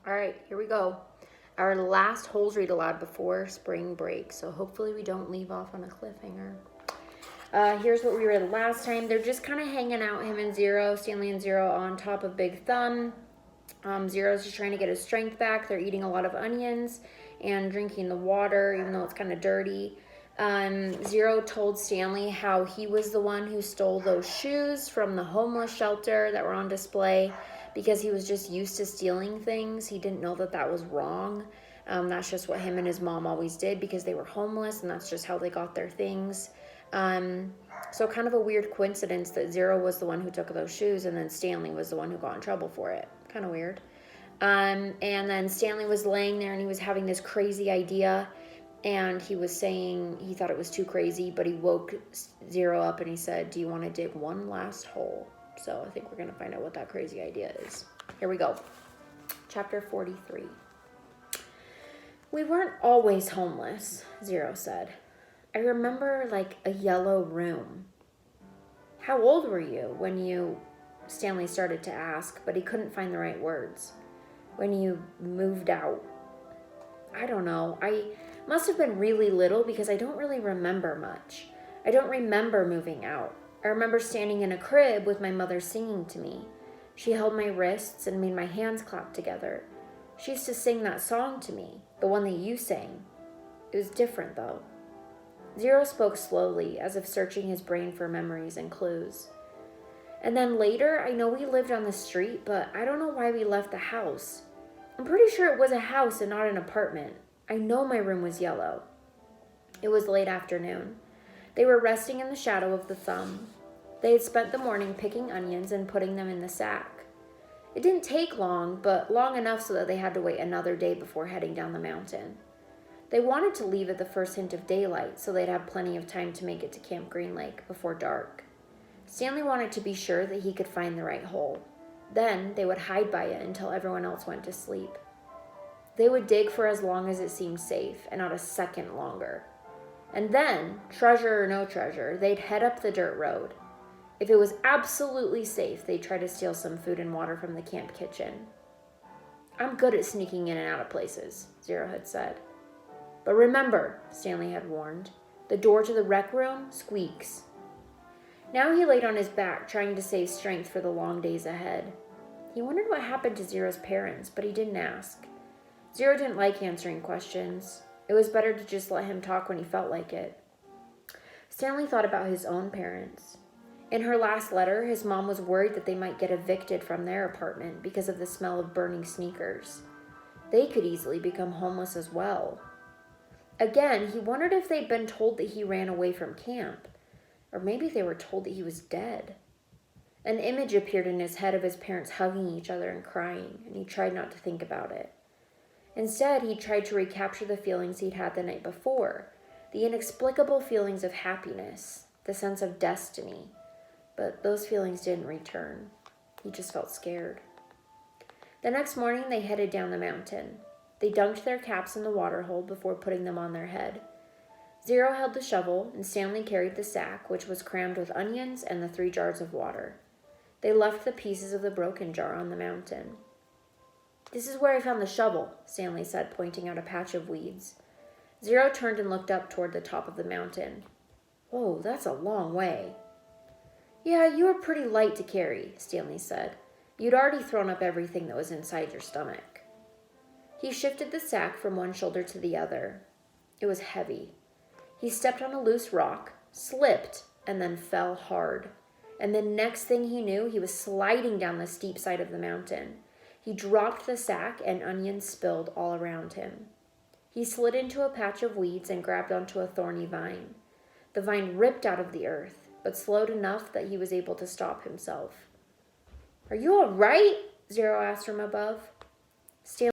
All right, here we go. Our last holes read aloud before spring break, so hopefully we don't leave off on a cliffhanger. Here's what we read last time. They're just kind of hanging out, him and Zero, Stanley and Zero, on top of Big Thumb. Zero's just trying to get his strength back. They're eating a lot of onions and drinking the water, even though it's kind of dirty. Zero told Stanley how he was the one who stole those shoes from the homeless shelter that were on display because he was just used to stealing things. He didn't know that that was wrong. That's just what him and his mom always did because they were homeless, and that's just how they got their things. So kind of a weird coincidence that Zero was the one who took those shoes and then Stanley was the one who got in trouble for it. Kind of weird. And then Stanley was laying there and he was having this crazy idea, and he was saying he thought it was too crazy, but he woke Zero up and he said, "Do you want to dig one last hole?" So I think we're going to find out what that crazy idea is. Here we go. Chapter 43. "We weren't always homeless," Zero said. "I remember like a yellow room." "How old were you when you," Stanley started to ask, but he couldn't find the right words. "When you moved out?" "I don't know. I must have been really little because I don't really remember much. I don't remember moving out. I remember standing in a crib with my mother singing to me. She held my wrists and made my hands clap together. She used to sing that song to me, the one that you sang. It was different though." Zero spoke slowly, as if searching his brain for memories and clues. "And then later, I know we lived on the street, but I don't know why we left the house. I'm pretty sure it was a house and not an apartment. I know my room was yellow." It was late afternoon. They were resting in the shadow of the thumb. They had spent the morning picking onions and putting them in the sack. It didn't take long, but long enough so that they had to wait another day before heading down the mountain. They wanted to leave at the first hint of daylight so they'd have plenty of time to make it to Camp Green Lake before dark. Stanley wanted to be sure that he could find the right hole. Then they would hide by it until everyone else went to sleep. They would dig for as long as it seemed safe, and not a second longer. And then, treasure or no treasure, they'd head up the dirt road. If it was absolutely safe, they'd try to steal some food and water from the camp kitchen. "I'm good at sneaking in and out of places," Zero had said. "But remember," Stanley had warned, "the door to the rec room squeaks." Now he laid on his back, trying to save strength for the long days ahead. He wondered what happened to Zero's parents, but he didn't ask. Zero didn't like answering questions. It was better to just let him talk when he felt like it. Stanley thought about his own parents. In her last letter, his mom was worried that they might get evicted from their apartment because of the smell of burning sneakers. They could easily become homeless as well. Again, he wondered if they'd been told that he ran away from camp, or maybe they were told that he was dead. An image appeared in his head of his parents hugging each other and crying, and he tried not to think about it. Instead, he tried to recapture the feelings he'd had the night before, the inexplicable feelings of happiness, the sense of destiny. But those feelings didn't return. He just felt scared. The next morning, they headed down the mountain. They dunked their caps in the water hole before putting them on their head. Zero held the shovel, and Stanley carried the sack, which was crammed with onions and the 3 jars of water. They left the pieces of the broken jar on the mountain. "This is where I found the shovel," Stanley said, pointing out a patch of weeds. Zero turned and looked up toward the top of the mountain. "Whoa, that's a long way." "Yeah, you were pretty light to carry," Stanley said. "You'd already thrown up everything that was inside your stomach." He shifted the sack from one shoulder to the other. It was heavy. He stepped on a loose rock, slipped, and then fell hard. And the next thing he knew, he was sliding down the steep side of the mountain. He dropped the sack, and onions spilled all around him. He slid into a patch of weeds and grabbed onto a thorny vine. The vine ripped out of the earth, but slowed enough that he was able to stop himself. "Are you all right?" Zero asked from above. Stanley